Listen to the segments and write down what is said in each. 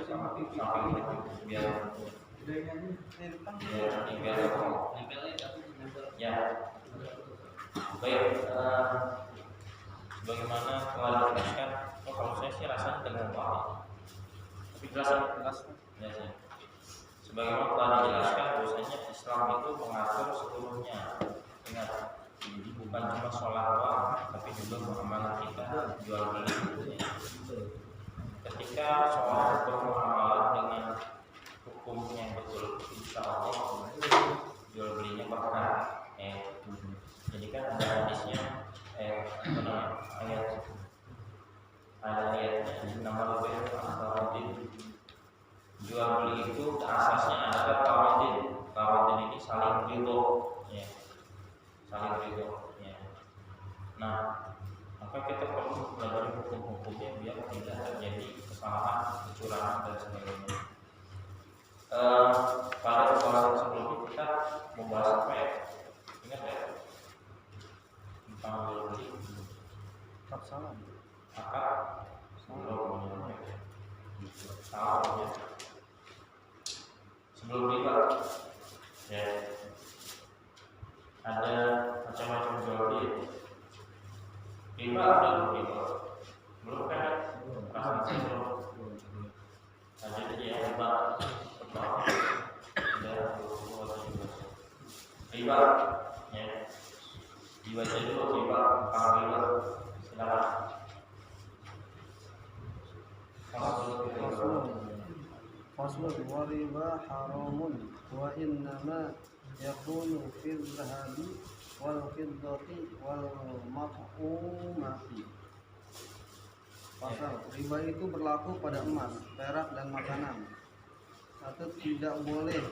samping itu biar ya. Baik, bagaimana kalau dijelaskan? Kalau saya sih rasanya dengan banget, tapi jelas ya sih. Sebagaimana telah dijelaskan, bahwasanya Islam itu mengatur seluruhnya. Ingat, bukan cuma sholat doang, tapi juga muamalah kita jual beli. Ketika seorang bermuamalah dengan hukum yang betul, insya Allah jual belinya berkah. Jadi kan ada hadisnya, ayatnya nama lebih tawadin. Jual beli itu asasnya adalah tawadin. Tawadin ini saling ridho, ya. Saling ridho, ya. Nah, maka kita perlu belajar hukum-hukumnya biar tidak terjadi kesalahan, kecurangan dan sebagainya. Pada pembahasan sebelumnya kita membahas apa ya? Ingat ya? Tentang jual beli. Salam. Akad belum salam ya. Sebelum riba, ya. Ada macam-macam jual beli. Riba ada riba. Belum kan? Rasanya belum. Ada ya riba. Riba, ya. Dibaca dulu riba, riba. Silakan. Faslun wa riba haramun wa innama yakunu fil zahabi wal fiddati wal maf'umati. Pasal riba itu berlaku pada emas, perak dan makanan. Atau tidak boleh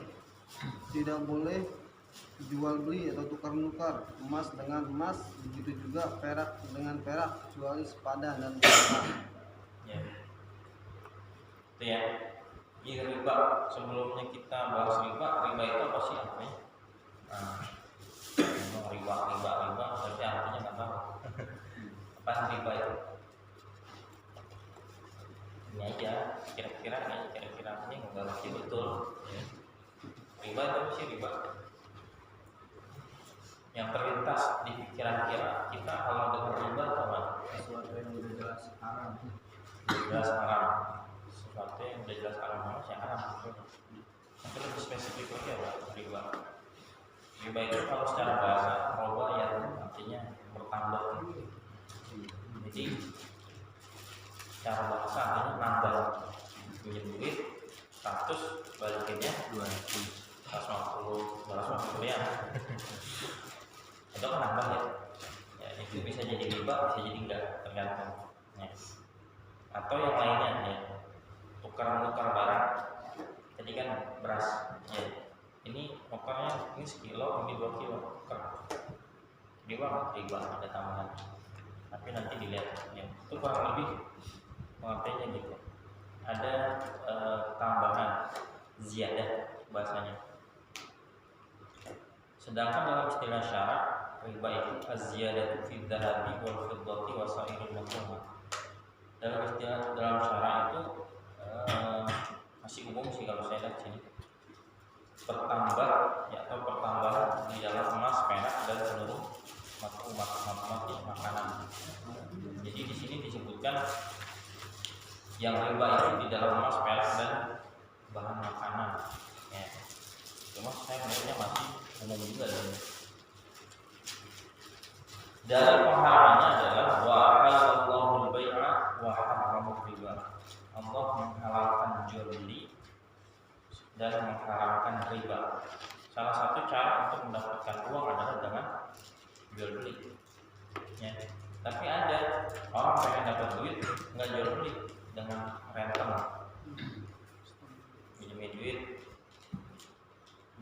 jual beli atau tukar menukar emas dengan emas, begitu juga perak dengan perak, kecuali sepadan dan perak. Ya. Itu ya. Ini riba. Sebelumnya kita bahas riba itu apa sih artinya? Nah, riba berarti artinya nggak tahu. Apa sih riba itu? Ini aja, kira-kira ini nggak ngerti betul. Ya. Riba itu apa sih riba? Yang terlintas di pikiran kita kalau dengar riba apa? Sesuatu yang udah jelas haram. Jelas haram. Sesuatu yang udah jelas haram sih haram. Tapi lebih spesifik lagi apa? Riba. Riba itu kalau secara bahasa roba ya artinya bertambah. Jadi secara bahasa artinya nambah. Pinjam duit 100 balikinnya 250 ya. Itu kan nambah ya. Ya, itu bisa jadi riba, bisa jadi enggak, tergantung. Ya. Atau yang lainnya ya, tukar-menukar barang. Tadi kan beras, ya. Ini nukarnya ini sekilo, ini 2 kilo, tukar. Riba ada tambahan. Tapi nanti dilihat ya. Itu kurang lebih pengertiannya gitu. Ada tambahan ziyadah bahasanya. Sedangkan dalam istilah syarak riba itu az-ziyadatu fi dhahabi wal fiddati wa sa'iril mafhum. Dalam syarak itu masih umum sih kalau saya lihat sini. Bertambah ya, atau pertambahan di dalam emas, perak dan seluruh makanan. Jadi di sini disebutkan yang riba itu di dalam emas, perak dan bahan makanan. Ya. Cuma saya melihatnya masih umum juga ini. Dari pengharamannya adalah wa halallahu al-bai'a wa harrama riba. Allah menghalalkan jual beli dan mengharamkan riba. Salah satu cara untuk mendapatkan uang adalah dengan jual beli. Ya. Tapi ada orang pengen dapat duit nggak jual beli, dengan rental. Pinjemin duit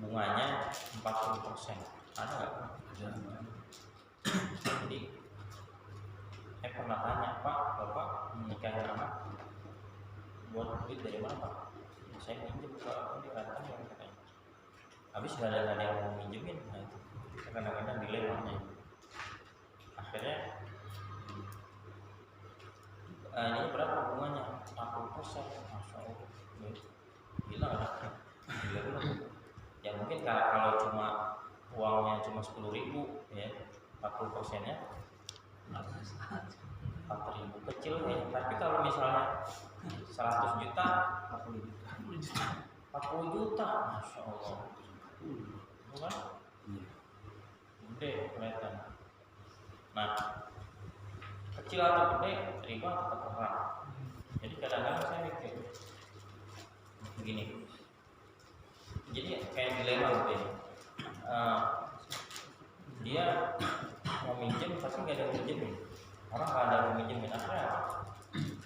bunganya 40%. Ada nggak? Jadi saya pernah tanya, Pak, Bapak menikahi anak buat duit dari mana, Pak? Saya pinjam ke akun di rental yang katanya. Habis nggak ada yang mau minjemin, nah itu kadang-kadang dilemanya. Akhirnya ini berapa bunganya? 40%. Masya Allah. kalau cuma uangnya cuma 10.000 ya, 40%-nya 4.000 kecil ya. Tapi kalau misalnya 100 juta 40 juta, masya Allah, bukan? Gede kelihatan. Nah, kecil atau gede riba tetap haram. Jadi kadang-kadang saya mikir begini, jadi kayak dilema gitu ya. Dia mau minjem pasti nggak ada yang minjemin, orang nggak ada yang minjemin, akhirnya apa?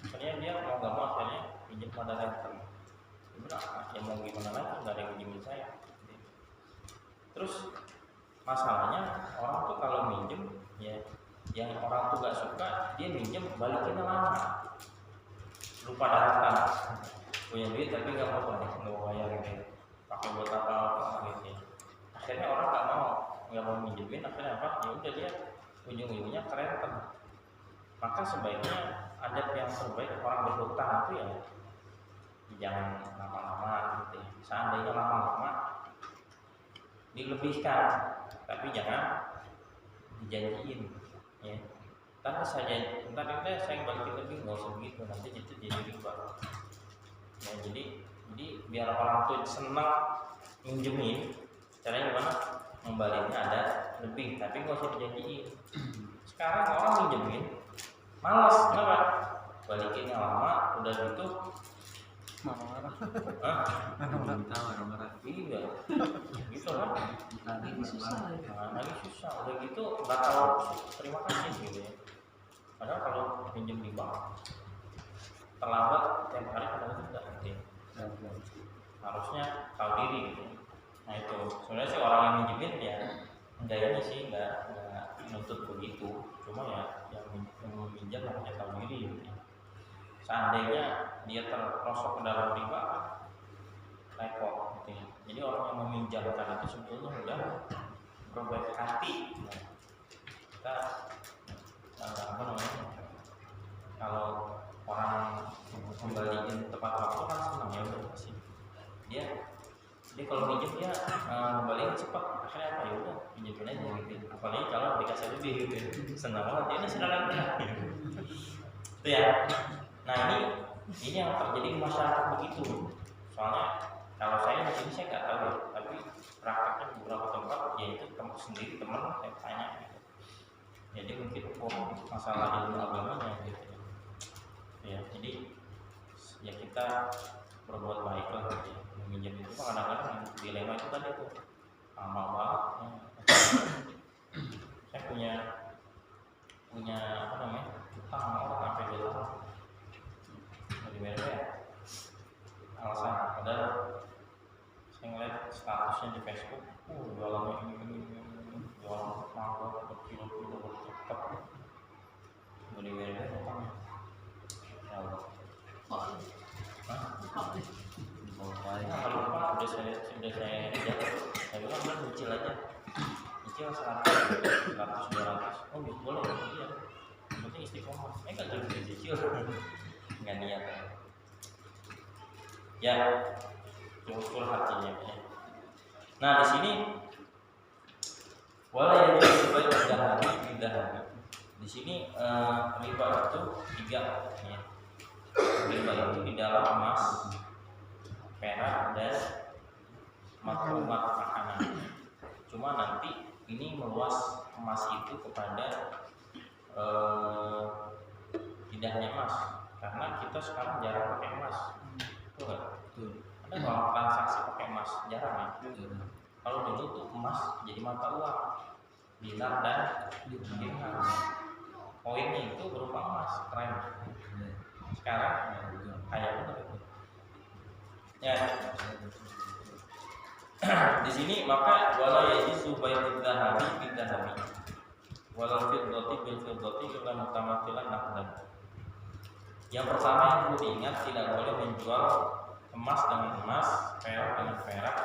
Akhirnya dia mau nggak mau akhirnya minjem pada renter. Ya mau gimana lagi, nggak ada yang minjemin saya. Terus masalahnya orang tuh kalau minjem ya, yang orang tuh gak suka dia minjem balikinnya lama, lupa datang, punya duit tapi nggak mau bayar gitu, pakai buat apa gitu. Akhirnya orang nggak mau minjemin, akhirnya apa? Ya udah dia ujung-ujungnya kerenten. Maka sebaiknya adab yang terbaik orang berhutang itu ya jangan lama-lama gitu ya. Seandainya lama-lama dilebihkan, tapi jangan dijanjiin ya. Ntar saya balikin lebih, nggak usah begitu, nanti itu jadi riba ya. Jadi biar orang tuh senang minjemin, caranya gimana? Membaliknya ada lebih, tapi nggak usah dijanjiin. Sekarang orang minjemin malas, kenapa? Balikinnya lama, udah gitu marah-marah. Marah-marah. Iya, gitu kan? Lagi susah. Lagi susah, udah gitu nggak tahu terima kasih gitu ya. Padahal kalau pinjam di bank terlambat tiap hari kadang-kadang nggak gitu ya. Harusnya tahu diri gitu. Nah itu sebenarnya sih orang yang minjemin ya enggak ini sih, enggak menuntut begitu. Cuma ya yang meminjam harusnya tahu diri gitu. Seandainya dia terprosok ke dalam riba, repot gitu ya. Jadi orang yang meminjamkan itu sebetulnya udah berbaik hati. Kita apa namanya? Kalau orang kembaliin tepat waktu kan senang ya, udah pasti. Dia kalau minjem dia kembaliin cepat. Akhirnya apa ya udah pinjemin aja gitu. Apalagi kalau dikasih lebih gitu, senang banget. Ini silakan ya. Itu ya. Nah ini yang terjadi di masyarakat begitu. Soalnya kalau saya di sini saya nggak tahu ya, tapi prakteknya di beberapa tempat yaitu tempat sendiri teman saya tanya gitu. Jadi mungkin masalah ilmu agamanya gitu ya. Jadi ya kita berbuat baik lah gitu ya. Meminjam itu kadang-kadang dilema itu tadi tuh amal banget ya. Saya punya apa namanya utang sama orang sampai dilarang di mereka ya, alasan padahal saya ngeliat statusnya di Facebook, jualannya ini jualan mangga berkilo-kilo bercepat di mereka utang ya Allah. Kalau lupa sudah saya bilang kan kecil aja, kecil 100, 200, oh boleh ya, yang penting istiqomah, nggak jadi kecil, nggak niat ya, curhat hatinya ya. Nah di sini wala yang sebaik dahari. Di sini riba itu 3 ya. Riba itu di dalam emas, perak dan maklumat makanan. Cuma nanti ini meluas emas itu kepada tidak hanya emas, karena kita sekarang jarang pakai emas, betul nggak? Ada orang transaksi pakai emas jarang ya. Kalau dulu tuh emas jadi mata uang, dinar dan dirham. Koinnya itu berupa emas, keren. Sekarang kayak betul itu. Ya. Di sini maka wala yajizu bai'ud dhahabi bid dhahabi wal fiddati bil fiddati illa mutamathilan naqdan. Yang pertama yang perlu diingat, tidak boleh menjual emas dengan emas, perak dengan perak,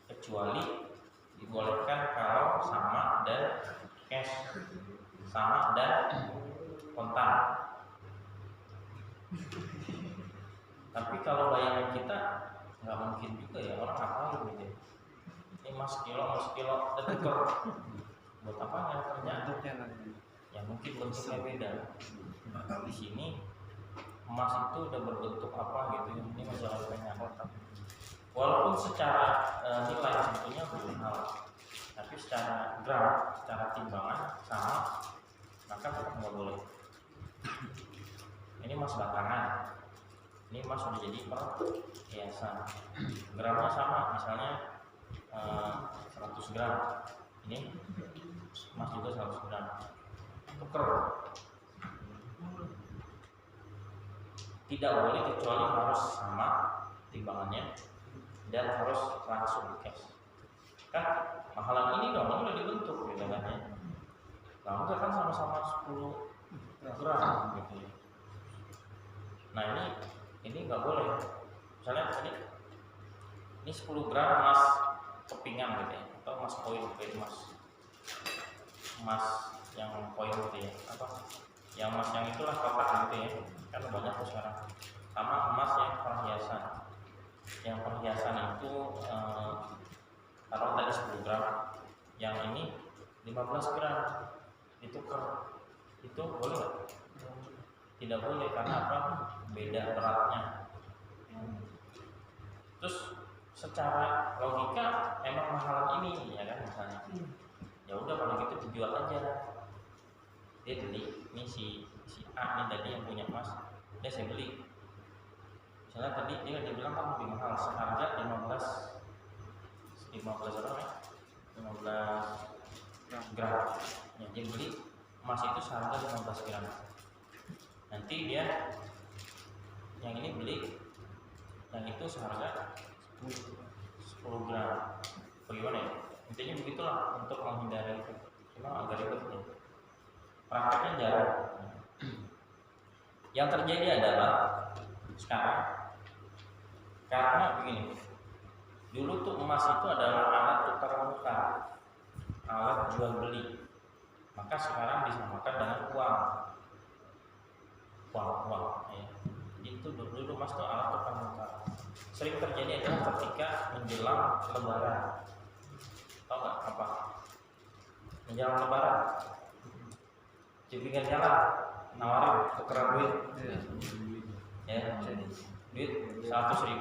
kecuali dibolehkan kalau sama dan cash, sama dan kontan. Tapi kalau bayangan kita nggak mungkin juga ya, orang ngapain gitu. Ini emas sekilo dan tuker. Buat apa nggak kerjaan? Bentuknya nanti. Ya mungkin bentuknya beda. Di sini emas itu udah berbentuk apa gitu ya, ini masalah banyak. Walaupun secara nilai tentunya belum hal, tapi secara gram, secara timbangan sama, maka tetap nggak boleh. Ini emas batangan, ini emas sudah jadi perhiasan. Gramnya sama, misalnya 100 gram, ini emas juga 100 gram. Tuker. Tidak boleh kecuali harus sama timbangannya dan harus langsung cash. Kan mahalan ini dong, ini udah dibentuk gitu kan ya. Nah, enggak kan sama-sama 10 gram gitu ya. Nah, ini nggak boleh. Misalnya tadi ini 10 gram emas kepingan gitu ya, atau emas koin gitu, emas yang koin gitu ya, apa? Yang emas yang itulah kotak gitu ya. Kan banyak tuh sekarang. Sama emas yang perhiasan. Yang perhiasan itu taruh tadi 10 gram, yang ini 15 gram ditukar, itu boleh nggak? Tidak boleh, karena apa? Beda beratnya. Terus secara logika emang mahalan ini ya kan, misalnya ya udah kalau gitu dijual aja. Dia beli, ini si A ini tadi yang punya emas, dia saya beli. Misalnya tadi dia bilang kan lebih mahal, seharga 15 berapa ya? 15 gram. Ya, dia beli emas itu seharga 15 gram. Nanti dia yang ini beli yang itu seharga 10 gram. Bagaimana ya? Intinya begitulah untuk menghindari itu. Cuma agak ribet ya. Prakteknya jarang. Yang terjadi adalah sekarang, karena begini, dulu tuh emas itu adalah alat tukar menukar, alat jual beli. Maka sekarang disamakan dengan uang. Ya. Itu dulu emas itu alat tukar menukar. Sering terjadi adalah ketika menjelang Lebaran. Tahu nggak apa? Menjelang Lebaran, di pinggir jalan nawarin tukeran duit, ya, duit 100.000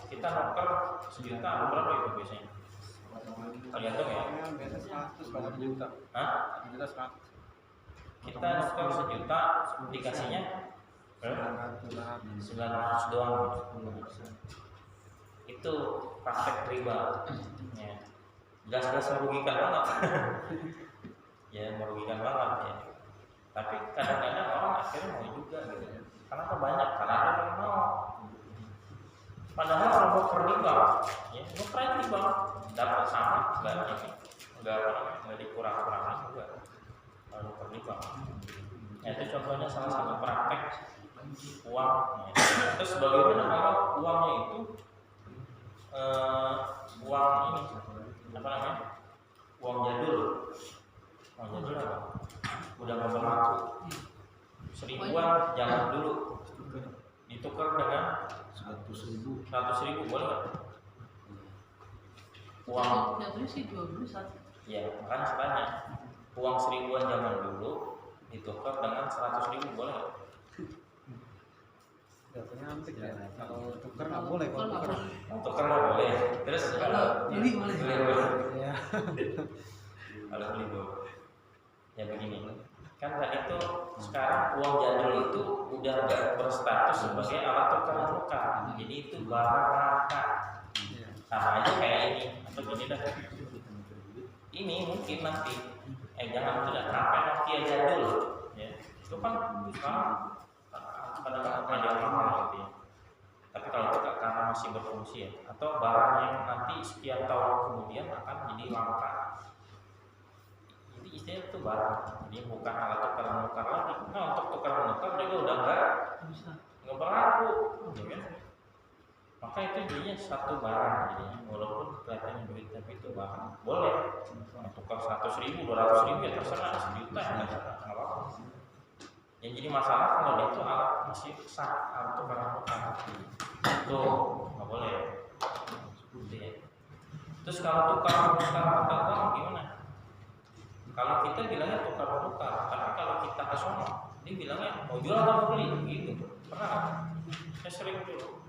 kita nuker sejuta, berapa itu biasanya? Tergantung ya. Biasa 100 kalau juta. Hah? Juta 100. Kita nuker sejuta, dikasihnya 900 doang. Itu praktek riba. Ya. Jelas-jelas merugikan banget. Ya, merugikan banget ya. Tapi kadang-kadang orang akhirnya mau juga gitu. Kenapa banyak? Karena ada yang mau. Padahal kalau mau riba, ya nuker riba dapat sama, nggak dikurang-kurangin juga. Kalau nuker riba, ya itu contohnya salah satu praktek uang. Ya. Terus bagaimana kalau uangnya itu uang ini apa namanya? Uang jadul. Uang jadul apa? Udah nggak berlaku. Seribuan jangan dulu, ditukar dengan 100.000 boleh nggak? Uang jadul sih 21. ya, makanya saya tanya, uang 1000-an zaman dulu ditukar dengan 100.000 boleh nggak? Jatuhnya antik ya. Kalau tuker nggak boleh, kalau tuker. Tukar nggak boleh. Terus Kalau beli boleh. Ya. Kalau beli boleh. Ya begini, kan tadi itu sekarang uang jadul itu udah nggak berstatus sebagai alat tukar-tukar, jadi itu barang langka. Sama aja kayak ini atau gini dah. Ini mungkin nanti, jangan tidak sampai Nokia jadul, ya itu kan sekarang kadang-kadang ada yang mahal gitu ya. Tapi kalau itu karena masih berfungsi ya, atau barang yang nanti sekian tahun kemudian akan jadi langka. Istilahnya itu barang, jadi bukan alat tukar menukar lagi. Nah, untuk tukar menukar juga udah nggak berlaku, ya kan? Maka itu jadinya satu barang, jadinya walaupun kelihatannya duit tapi itu barang boleh. Tukar 100.000, 200.000 ya terserah, 1 juta ya terserah, nggak apa-apa. Yang jadi masalah kalau dia itu alat masih sah, alat tukar menukar, itu nggak boleh. Seperti ya. Terus kalau tukar mata uang gimana? Kalau kita bilangnya tukar menukar, tapi kalau kita ke sono, dia bilangnya mau jual atau mau beli, gitu. Pernah nggak? Saya sering dulu.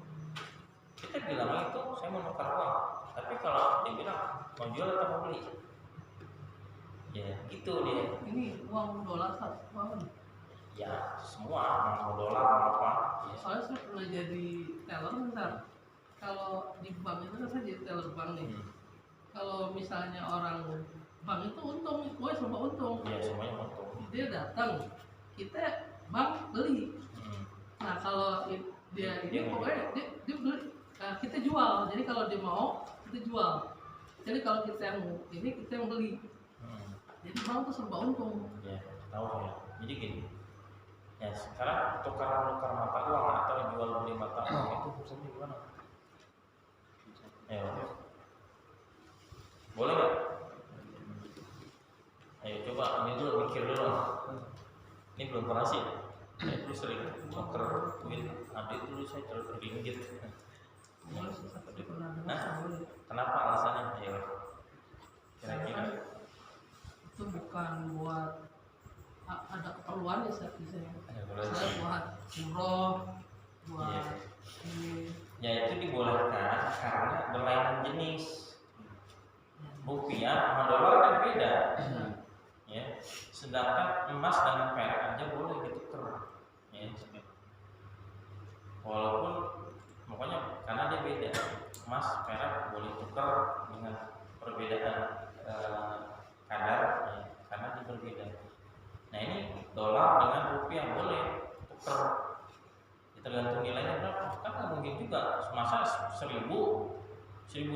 Kita bilang itu saya mau nukar uang, tapi kalau dia bilang mau jual atau mau beli, ya gitu dia. Ini uang dolar satu, uang apa? Ya semua mau dolar mau apa. Ya. Soalnya saya pernah jadi teller bentar. Kalau di bank itu kan saya jadi teller bank nih. Kalau misalnya orang bank itu untung, gue serba untung. Ya semuanya untung. Dia datang, kita bank beli. Nah kalau dia ini pokoknya dia beli, nah, kita jual. Jadi kalau dia mau kita jual. Jadi kalau kita yang ini kita yang beli. Jadi bank tuh serba untung. Ya tahu saya. Jadi gini. Ya sekarang tukar mata uang atau jual beli mata uang itu hukumnya gimana? Ayo, boleh nggak? Ayo coba ini dulu mikir dulu. Ini belum pernah sih. Saya dulu sering nuker duit. Adik dulu saya terpinggir. Boleh sih, tapi pernah dengar Nah, boleh. kenapa alasannya? Ayo, kira-kira. Itu bukan buat ada keperluan ya saya Ayo, saya buat umroh, buat Iya. ini. Ya itu dibolehkan karena berlainan jenis. Rupiah sama dolar kan beda. Ya, sedangkan emas dengan perak aja boleh ditukar. Ya. Walaupun pokoknya karena dia beda. Emas perak boleh tukar dengan perbedaan kadar, ya, karena dia berbeda. Nah ini dolar dengan rupiah boleh tukar. Tergantung nilainya berapa. Kan nggak mungkin juga masa 1.000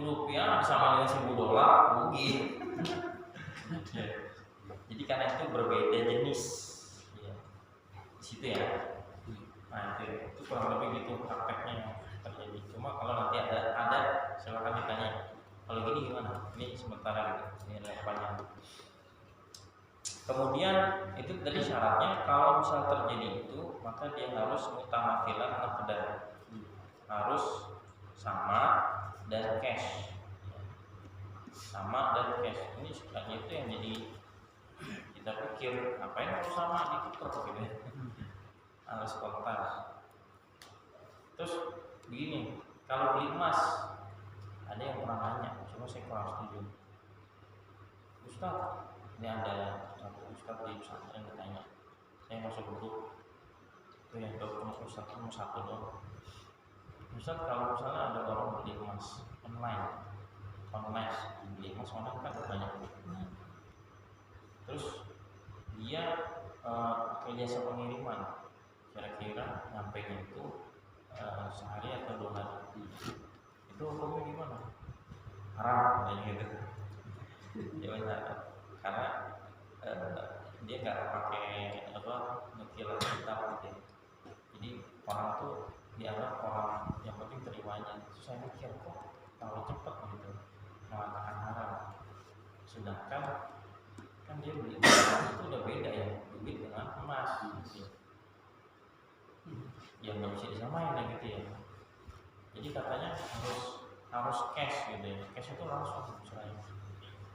rupiah sama dengan 1.000 dolar rugi. Jadi karena itu berbeda jenis, ya. Di situ ya. Nah itu kurang lebih gitu prakteknya yang terjadi. Cuma kalau nanti ada silakan ditanya. Kalau gini gimana? Ini sementara ini adalah panjang. Kemudian itu tadi syaratnya kalau misal terjadi itu maka dia harus mutamathilan naqdan, harus sama dan cash, sama dan cash. Ini sukanya itu yang jadi kita pikir ngapain kalau sama ditukar gitu ya, harus kontak. Terus begini, kalau beli emas ada yang pernah nanya, cuma saya kurang setuju. Ustaz, ini ada satu ustaz di pesantren bertanya, saya masuk grup itu yang tahu ustaz cuma satu doang. Ustaz kalau misalnya ada orang beli emas online beli emas online kan banyak, terus dia pakai jasa pengiriman, kira-kira nyampe itu sehari atau 2 hari, itu hukumnya gimana? Haram kayak gitu. Ya benar, karena dia nggak pakai nukilan hitam gitu. Jadi orang tuh dianggap orang yang penting terimanya. Terus saya mikir kok terlalu cepat gitu mengatakan haram. Sedangkan kan dia beli emas itu udah beda ya, duit dengan emas gitu. Ya nggak bisa disamain ya gitu ya. Jadi katanya harus cash gitu ya. Cash itu langsung misalnya.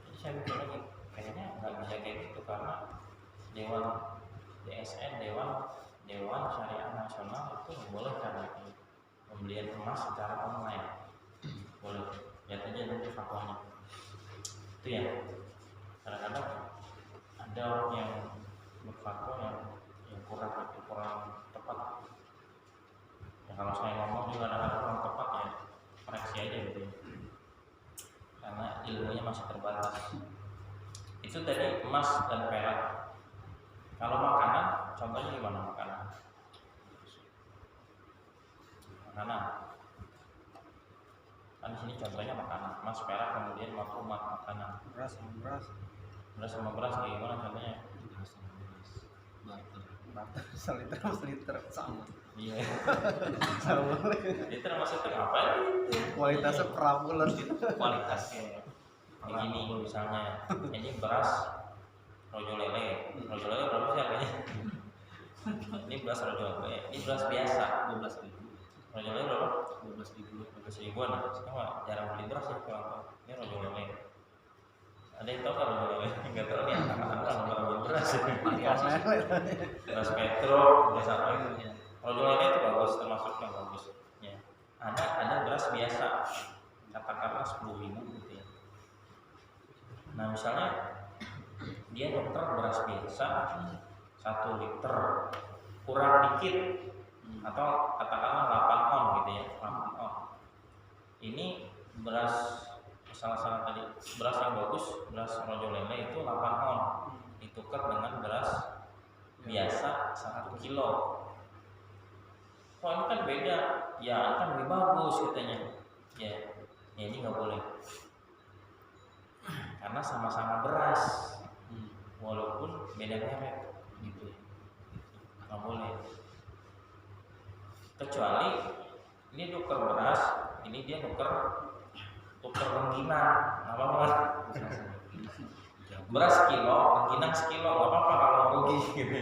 Jadi saya mikir lagi, kayaknya nggak bisa kayak gitu karena Dewan DSN Dewan Syariah Nasional itu membolehkan pembelian emas secara online. Boleh, lihat aja nanti fatwanya. Itu ya. Kadang-kadang ada orang yang berfatwa yang kurang tepat. Ya kalau saya ngomong juga kadang-kadang kurang tepat ya, koreksi aja gitu ya. Karena ilmunya masih terbatas. Itu tadi emas dan perak. Kalau makanan, contohnya gimana makanan? Kan di sini contohnya makanan, emas, perak, kemudian makanan. Beras sama beras. Beras sama beras kayak gimana contohnya? Barter seliter sama. Iya. Sama. Itu termasuk apa ya? Kualitasnya perabulan. Kualitasnya. Begini misalnya, ini beras rojo lele berapa sih harganya? Ini beras rojo lele, ini beras biasa 12.000. Rojo lele berapa? 12 ribuan. Sekarang jarang beli beras ya kalau ini rojo lele. Ada yang tahu kalau rojo lele? Nggak tahu nih anak-anak kalau beli beras. Beras Petro, beras apa itu? Rojo lele itu bagus, termasuknya bagus. Ya. Ada beras biasa, katakanlah 10.000 gitu ya. Nah misalnya dia nuker beras biasa 1 liter kurang dikit atau katakanlah 8 on gitu ya, 8 on. Ini beras salah tadi beras yang bagus, beras rojo lele itu 8 on ditukar dengan beras biasa 1 kilo. Kok ini kan beda? Ya kan lebih bagus katanya. Ya ini nggak boleh karena sama-sama beras walaupun beda merek gitu, nggak boleh. Kecuali ini tuker beras, ini dia tuker rengginang, nggak apa-apa. Beras kilo, rengginang sekilo, nggak apa-apa kalau rugi gitu.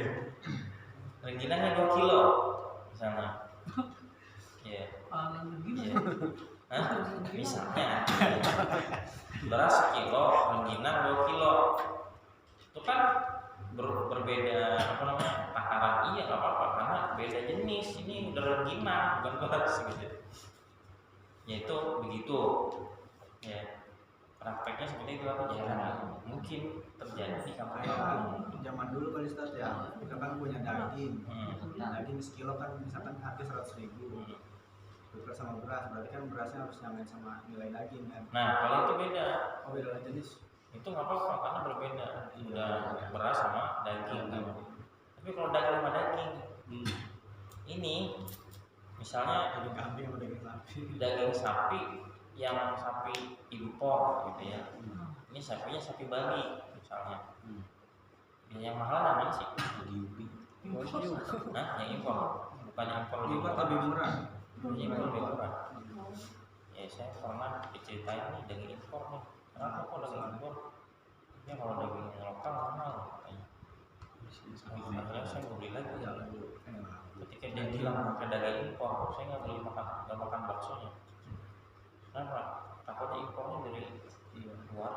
Rengginangnya 2 kilo misalnya. Ya. Yeah. Hah? Misalnya beras sekilo, rengginang 2 kilo, itu kan berbeda apa namanya takaran. Iya nggak apa-apa karena beda jenis, ini udah rengginang bukan beras gitu. Yaitu begitu ya, prakteknya seperti itu apa jarang mungkin terjadi di kampung. Zaman dulu kan Ustaz ya, kita kan punya daging. Daging sekilo kan misalkan harga 100.000. Tukar sama beras, berarti kan berasnya harus nyamain sama nilai daging kan. Nah kalau itu beda. Oh beda jenis. Itu nggak apa-apa karena berbeda. Udah beras sama daging kan. Tapi kalau daging sama daging, ini misalnya Daging kambing atau daging sapi. daging sapi yang sapi impor gitu ya. Ini sapinya sapi Bali misalnya. Yang mahal namanya sih? Nah, yang impor, bukan yang impor. Impor lebih murah. Ini lebih murah. Ya saya pernah diceritain nih daging impor nih. Kenapa kok daging impor? Ya kalau daging lokal mahal. Akhirnya saya mau beli lagi. Ketika dia bilang pakai daging impor, saya nggak makan baksonya. Kenapa? Takutnya impornya dari luar.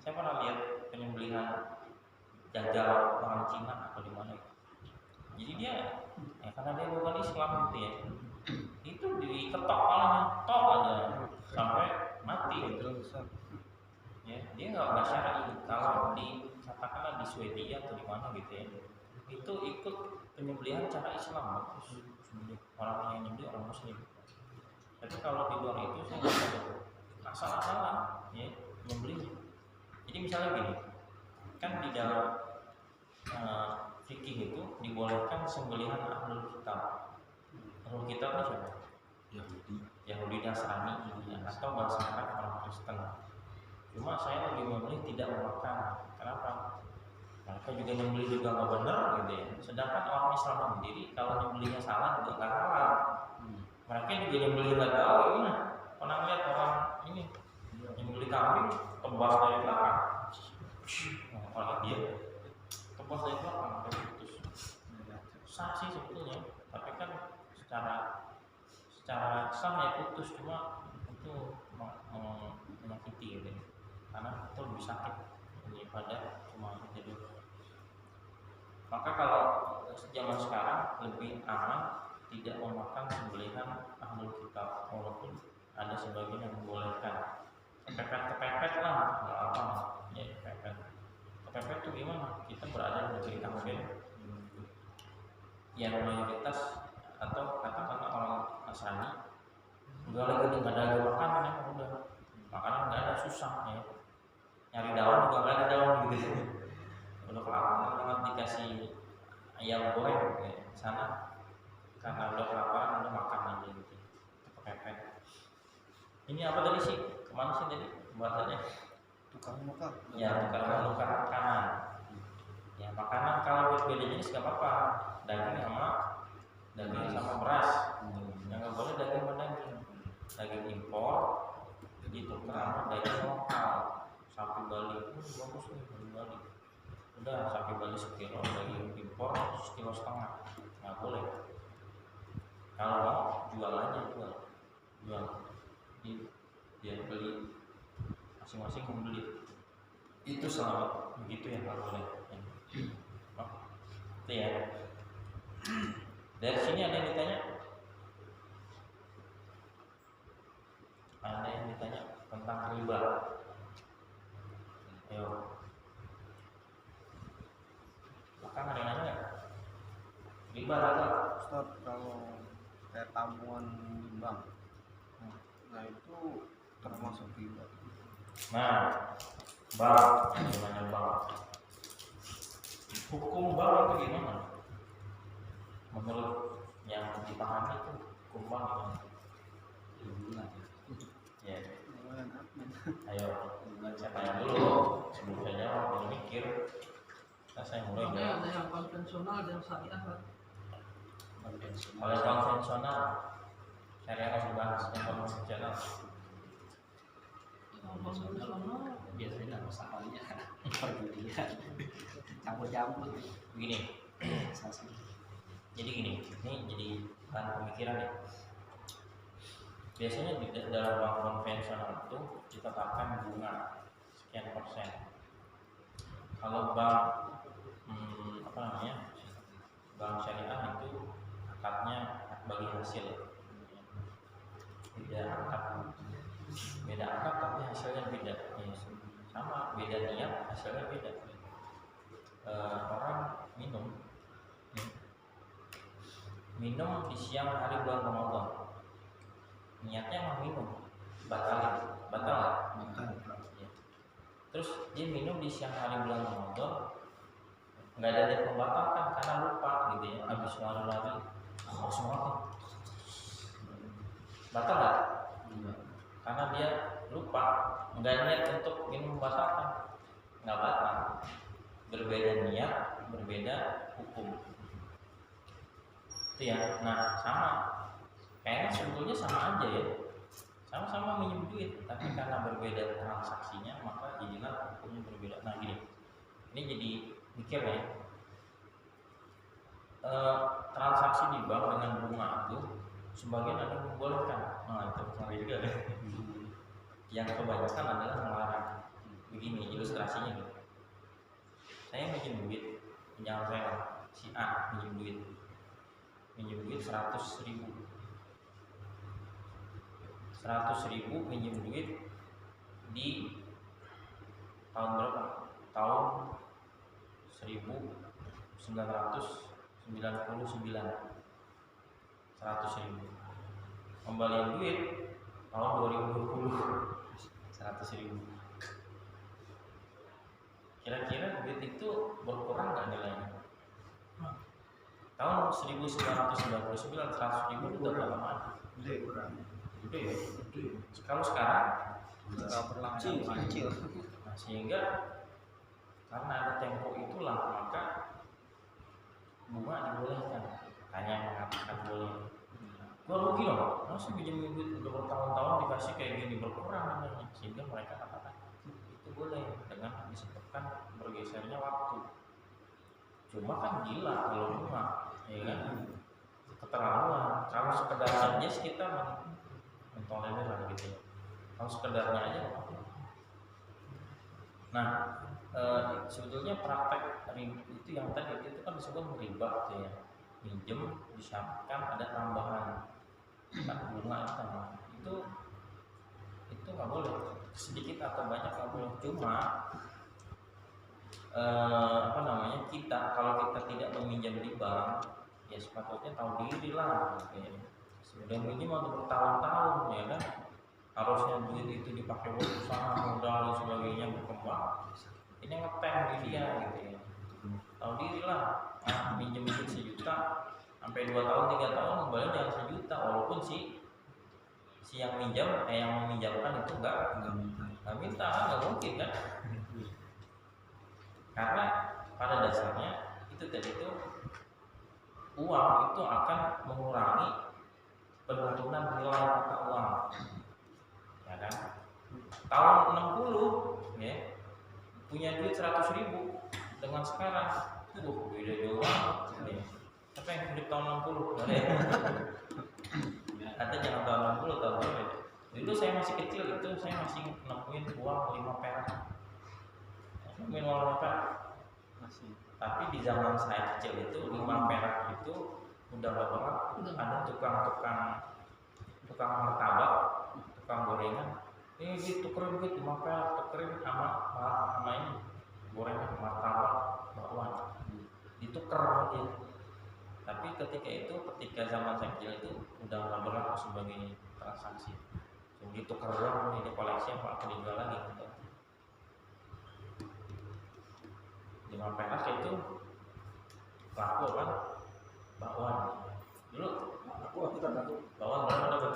Saya pernah lihat penyembelihan jagal orang Cina atau di mana itu. Jadi dia, ya karena dia bukan Islam gitu ya, itu diketok kepalanya, tok aja sampai mati gitu. Ya, dia nggak syar'i. Kalau di katakanlah di Swedia atau di mana gitu ya, itu ikut penyembelihan cara Islam bagus. Orang yang nyembelih orang Muslim. Tapi kalau di luar itu saya nggak tahu, asal-asalan ya nyembelihnya. Jadi misalnya gini, kan di dalam fikih itu dibolehkan sembelihan ahlul kitab. Ahlul kitab itu siapa? Yahudi Nasrani ya, atau bahasa Arab orang Kristen. Cuma saya lagi memilih tidak memakan. Kenapa? Mereka juga nyembelih juga nggak benar gitu ya. Sedangkan orang Islam sendiri kalau nyembelihnya salah juga nggak halal. Mereka juga nyembelih nggak tahu gimana. Pernah lihat orang ini nyembelih kambing tebas dari belakang. Orang dia tebas dari belakang sampai putus. Sah sih sebetulnya, tapi kan secara sah ya putus, cuma itu menyakiti gitu. Karena itu lebih sakit daripada cuma jadi. Maka kalau zaman sekarang lebih aman tidak memakan sembelihan ahlul kitab, walaupun ada sebagian yang membolehkan. Kepepet lah, nggak apa ya kepepet. Kepepet itu gimana? Kita berada di negeri kafir yang mayoritas atau katakanlah orang Nasrani udah lagi nggak ada makanan ya, udah makanan nggak ada, susah ya, nyari daun juga nggak ada daun gitu. Udah kelaparan banget dikasih ayam goreng ya, di sana karena udah kelaparan udah makan aja gitu. Kepepet. Ini apa tadi sih? Kemana sih tadi bahasanya? Tukar menukar. Ya, tukar menukar makanan. Ya, makanan kalau berbeda jenis nggak apa-apa. Daging sama beras. Yang nggak boleh daging sama daging. Daging impor ditukar sama daging lokal. Sapi Bali itu bagus nih, Bali. Udah sapi Bali sekilo, daging impor 1,5 kilo, nggak boleh. Kalau mau jual aja, jual. Dia beli, masing-masing membeli. Itu selama begitu ya kalau boleh. Itu ya. Dari sini ada yang ditanya? Ada yang ditanya tentang riba? Ayo. Bahkan ada yang nanya nggak? Riba ada? Ustaz, kalau kayak tabungan di bank, nah itu termasuk riba. Nah, bank, yang namanya bank. Hukum bank itu gimana? Menurut yang dipahami itu hukum bank gimana? Ya. Ayo, saya tanya dulu sebelum saya jawab. Jangan mikir. Nah, saya mulai. Ada yang konvensional, ada yang syariah kan. Kalau yang konvensional, syariah harus dibahas. Yang konvensional, Konvensional biasanya masalahnya perjudian campur-campur begini. sasi. Jadi gini, ini jadi bahan pemikiran ya. Biasanya di dalam bank konvensional itu ditetapkan bunga sekian persen. Kalau bank bank syariah itu akadnya bagi hasil, beda akad tapi hasilnya beda. Ya, sama, beda niat hasilnya beda. Orang minum di siang hari bulan Ramadan, niatnya mau minum, batal. Ya. Terus dia minum di siang hari bulan Ramadan, nggak ada yang membatalkan karena lupa gitu ya, habis lari semua batal nggak? Karena dia lupa, nggak niat untuk minum membatalkan, nggak batal. Berbeda niat, berbeda hukum. Itu ya. Nah, sama. Kayaknya sebetulnya sama aja ya. Sama-sama minjem duit, tapi karena berbeda transaksinya, maka jadilah hukumnya berbeda. Nah, gini. Ini jadi mikir ya. Transaksi di bank dengan bunga itu sebagian ada yang membolehkan. Nah, itu sama juga ya. Yang kebanyakan adalah melarang. Begini ilustrasinya gitu. Saya minjem duit, pinjam saya si A minjem duit 100.000 minjem duit di tahun berapa? Tahun 1999. 100.000. Kembalian duit tahun 2020 100.000. Kira-kira duit itu berkurang nggak nilainya? Tahun 1999 100.000 itu udah berapa lama? Gede kurang. Gede ya? Kalau sekarang Kecil. nah, sehingga karena ada tempo itulah maka bunga dibolehkan. Hanya yang mengatakan boleh. Gua rugi loh, masih pinjam duit udah bertahun-tahun dikasih kayak gini, berkurang namanya. Sehingga mereka katakan itu boleh dengan disebutkan bergesernya waktu. Cuma kan gila kalau bunga, ya kan? Keterlaluan. Kalau sekedarnya aja kita mentolerir lah gitu. Kalau sekedarnya aja nggak apa-apa. Nah, sebetulnya praktek itu yang tadi itu kan disebut riba gitu ya. Minjem disyaratkan ada tambahan bunga itu nggak boleh, sedikit atau banyak nggak boleh. Cuma kita kalau kita tidak meminjam di bank ya sepatutnya tahu diri lah gitu ya. Sudah minjem untuk bertahun-tahun ya kan, harusnya duit itu dipakai buat usaha, modal dan sebagainya berkembang. Ini ngetem di dia gitu ya. Tahu diri lah, minjem duit 1 juta sampai 2 tahun 3 tahun kembali jangan 1 juta, walaupun si yang meminjamkan itu nggak minta, nggak mungkin kan? Karena pada dasarnya itu tadi itu uang itu akan mengurangi penurunan nilai mata uang, ya kan? Tahun 60 ya punya duit 100.000 dengan sekarang, beda jauh banget. Apa yang hidup tahun 60? Ternyata jangan tahun 60, tahun berapa itu? Dulu saya masih kecil itu saya masih nemuin uang 5 perak. Nemuin uang 5 perak. Masih. Tapi di zaman saya kecil itu 5 perak itu udah banget ada tukang martabak, tukang gorengan. Ini tukerin gitu 5 perak, tukerin sama ini gorengan martabak bakwan. Ditukar dia. Tapi ketika zaman saya kecil itu udah nggak berlaku sebagai transaksi. Jadi tukar doang ini koleksi apa dijual lagi gitu. 5 perak itu laku kan bakwan. Dulu bakwan berapa dapat?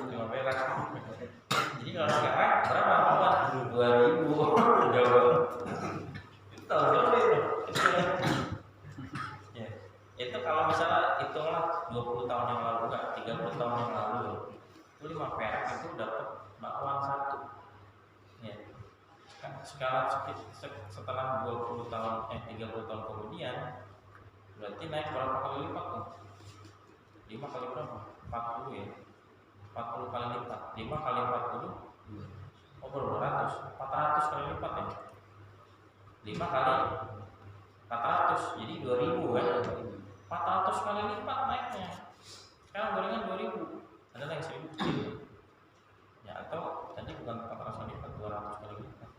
5 perak. Jadi kalau sekarang berapa bakwan? 2.000. Jauh. Itu tahu berapa itu? Ya. Itu kalau misalnya hitunglah 20 tahun yang lalu enggak 30 tahun yang lalu itu 5 perak itu dapat bakwan 1. Ya. Setelah 30 tahun kemudian berarti naik berapa kali lipat tuh? 5 kali berapa? 40 ya. 40 kali lipat. 5 kali 40 berapa ratus? 400 kali lipat ya. 5 kali 400 jadi 2.000 kan? 400 kali lipat naiknya. Sekarang gorengan 2.000. Ada yang 1.000 kecil. Ya atau tadi bukan 400 kali lipat, 200 kali lipat.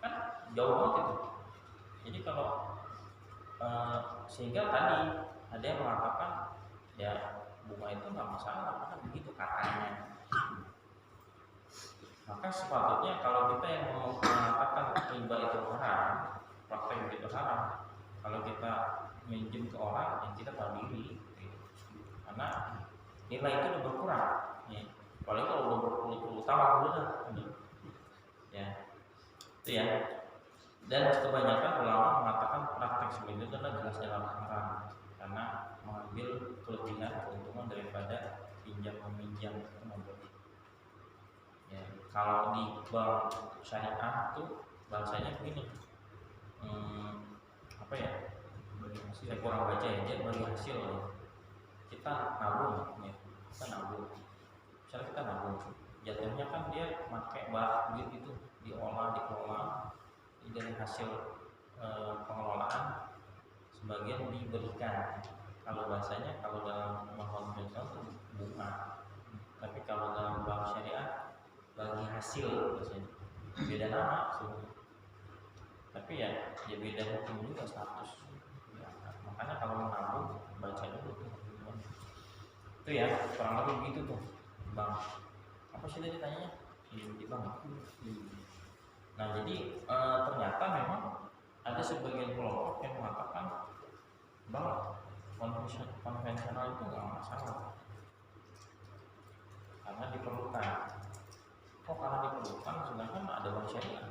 Kan jauh banget itu. Jadi kalau sehingga tadi ada yang mengatakan ya bunga itu nggak masalah karena begitu katanya. Maka sepatutnya kalau kita yang mau mengatakan riba itu haram, praktek itu haram, kalau kita minjem ke orang yang kita tahu diri, karena nilai itu udah berkurang. Ya. Apalagi kalau udah berpuluh-puluh tahun udah, ya itu ya. Dan kebanyakan ulama mengatakan praktek seperti itu adalah jelas dalam haram karena mengambil kelebihan keuntungan daripada pinjam meminjam itu membuat. Ya, kalau di bank syariah itu bahasanya begini, apa ya? Saya kurang baca ya, dia bagi hasil ya. Kita nabung, ya. Kita nabung. Misalnya kita nabung, jatuhnya kan dia pakai duit itu dikelola dari hasil pengelolaan sebagian diberikan. Kalau bahasanya kalau dalam konvensional itu bunga, tapi kalau dalam bank syariah bagi hasil biasanya beda nama sebenarnya. Tapi ya beda hukum juga status. Ya, makanya kalau menabung baca dulu tuh. Itu ya kurang lebih begitu tuh bang. Apa sih tadi tanyanya? Di bang. Nah jadi ternyata memang ada sebagian kelompok yang mengatakan bahwa konvensional itu nggak masalah karena diperlukan. Oh karena diperlukan, sedangkan ada bank syariah.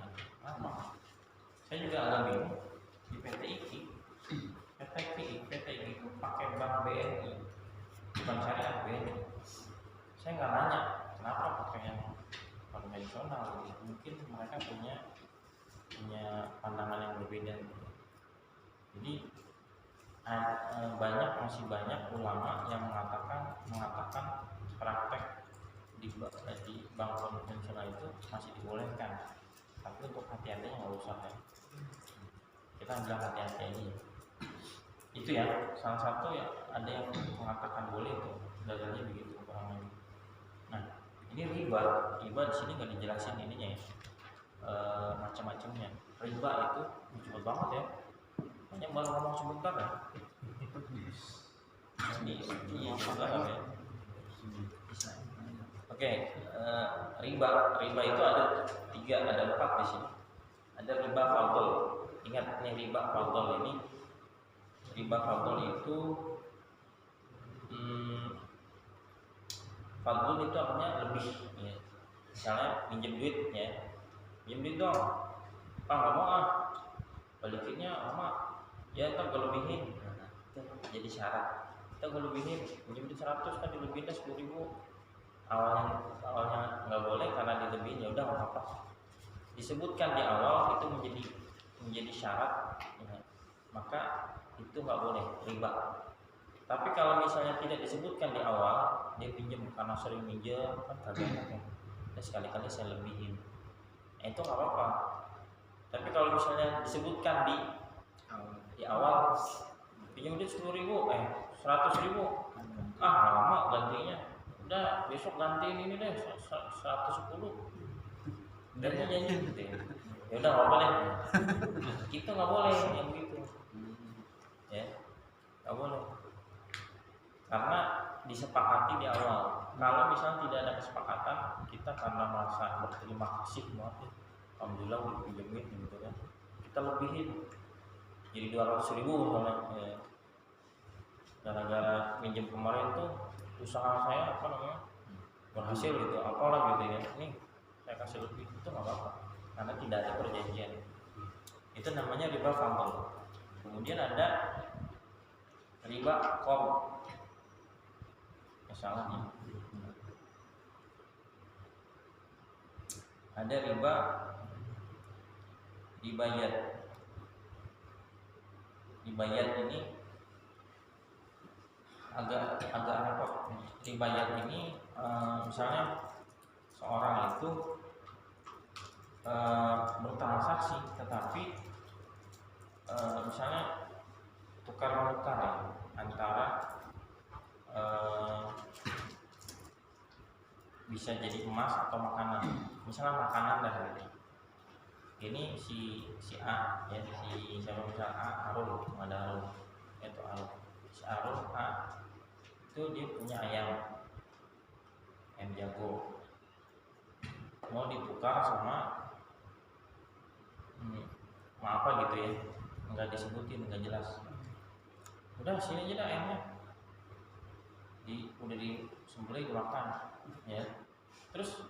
Apa? Saya juga agak bingung di PT IKI itu pakai bank BNI, bank syariah BNI. Saya nggak nanya kenapa pakai yang konvensional. Mungkin mereka punya pandangan yang berbeda. Jadi masih banyak ulama yang mengatakan praktek di bank konvensional itu masih dibolehkan, tapi untuk hati-hatinya nggak usah ya. Kita bilang hati-hati aja. Itu ya salah satu ya ada yang mengatakan boleh itu dalilnya begitu kurang lebih. Nah ini riba di sini nggak dijelasin ininya ya, macam-macamnya. Riba itu cepet banget ya, hanya baru ngomong sebentar ya. Ini sebentar ya. Oke, riba itu ada 4 di sini. Ada riba fadl. Ingat nih riba fadl ini. Riba fadl itu fadl itu artinya lebih. Ya. Misalnya pinjam duit ya, pinjam duit dong. Pak nggak mau balikinnya lama. Ya ntar gue lebihin. Itu jadi syarat. Kita gue lebihin, pinjam duit 100 kan dilebihinnya 10.000. Awalnya nggak boleh karena dilebihin, ya udah nggak apa-apa. Disebutkan di awal itu menjadi syarat, ya, maka itu nggak boleh riba. Tapi kalau misalnya tidak disebutkan di awal, dia pinjam karena sering minjem kan kagak enak ya. Dan sekali-kali saya lebihin. Itu nggak apa-apa. Tapi kalau misalnya disebutkan di awal pinjam dia 10.000, 100.000, lama gantinya. Udah besok gantiin ini deh 110. Dan dia janji gitu ya. Ya udah nggak boleh. Itu nggak boleh yang gitu. Ya, nggak boleh. Karena disepakati di awal. Kalau misalnya tidak ada kesepakatan, kita karena merasa berterima kasih banget ya. Alhamdulillah udah pinjemin gitu kan. Kita lebihin jadi 200.000 misalnya. Ya. Gara-gara minjem kemarin tuh usaha saya berhasil gitu, apalah gitu ya. Nih saya kasih lebih, itu nggak apa-apa. Karena tidak ada perjanjian. Itu namanya riba fadl. Kemudian ada riba qard. Misalnya ada riba dibayar. Dibayar ini agak repot. Dibayar ini misalnya seorang itu bertransaksi, tetapi misalnya tukar menukar ya, antara bisa jadi emas atau makanan. Misalnya makanan dah ini si A ya, si siapa misalnya A, Arul, ada Arul, itu Arul. Si Arul A itu dia punya ayam jago, mau ditukar sama apa gitu ya, nggak disebutin, nggak jelas. Udah sini aja dah ayamnya, udah disembelih dimakan ya. Terus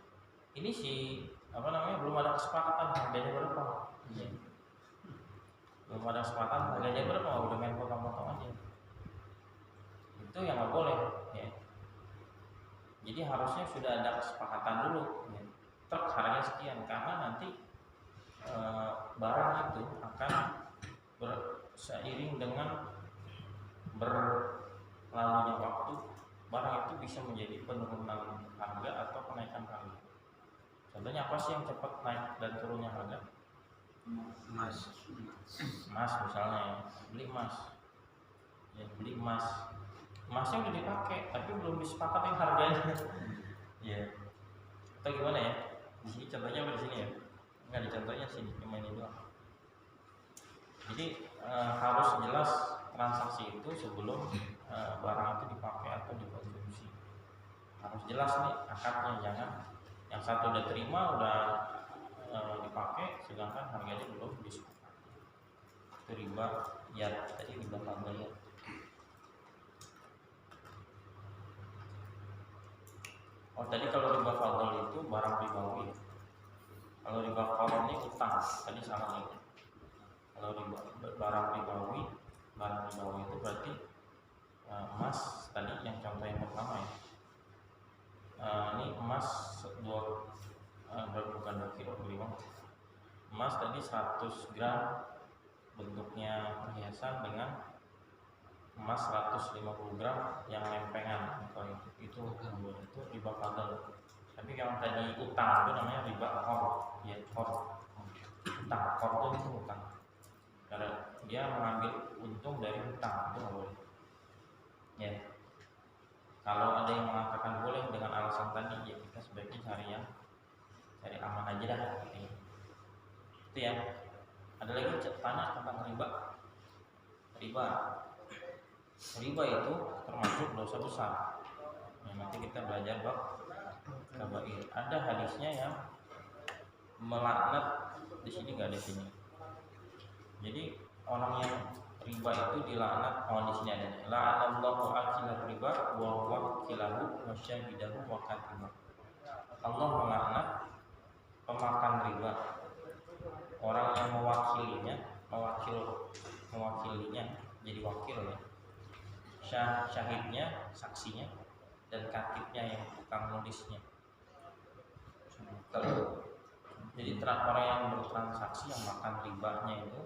ini si belum ada kesepakatan harganya berapa ya. Belum ada kesepakatan harganya berapa, udah main potong-potong aja. Itu yang nggak boleh ya. Jadi harusnya sudah ada kesepakatan dulu ya. Truk harganya sekian, karena nanti barang itu akan seiring dengan berlalunya waktu, barang itu bisa menjadi penurunan harga atau kenaikan harga. Contohnya apa sih yang cepat naik dan turunnya harga? Emas Misalnya beli emas ya, beli emas, emasnya udah dipakai tapi belum disepakatin harganya ya. Atau gimana ya, di sini contohnya apa di sini ya, nggak di contohnya sini, cuma ini doang. Jadi harus jelas transaksi itu sebelum barang itu dipakai atau dikonsumsi. Harus jelas nih akadnya, jangan yang satu udah terima, udah dipakai, sedangkan harganya belum disepakati. Itu riba ya, tadi riba fadl ya. Oh tadi kalau riba fadl itu barang ribawi. Kalau riba qard ini utang, tadi salah nih. Kalau barang ribawi itu berarti emas tadi yang contoh yang pertama ya. Ini emas bukan 2 kilo beriman. Emas tadi 100 gram bentuknya perhiasan dengan emas 150 gram yang lempengan, itu riba fadl. Tapi yang tadi utang itu namanya riba qard ya, qard. Utang qard itu utang, karena dia mengambil untung dari utang, itu nggak boleh ya. Kalau ada yang mengatakan boleh dengan alasan tadi, ya kita sebaiknya cari aman aja dah gitu. Itu ya. Ada lagi tanya tentang riba. Riba itu termasuk dosa besar. Nah, nanti kita belajar bab kabair. Ada hadisnya yang melaknat, di sini nggak ada sini. Jadi orang yang riba itu dilaknat. Di sini ada. La'anallahu akilah riba wa wakilahu wa syahidahu wa katibahu. Allah melaknat pemakan riba, orang yang mewakilinya jadi wakil ya, syahidnya, saksinya, dan katibnya yang tukang nulisnya. Kalau jadi orang yang bertransaksi, yang makan ribanya itu,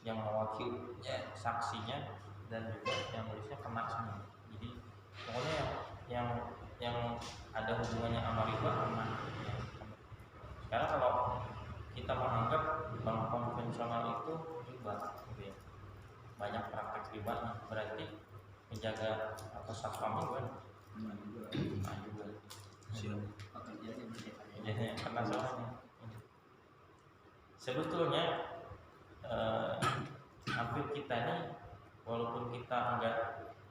yang mewakilnya, saksinya, dan juga yang nulisnya kena semua. Jadi pokoknya yang yang ada hubungannya sama riba aman. Ya. Sekarang kalau kita menganggap bank konvensional itu riba, gitu ya. Banyak praktek riba, berarti menjaga atau satpamnya kan? Nah juga. Pekerjaannya berbeda. Jadi penasaran. Sebetulnya hampir kita ini walaupun kita enggak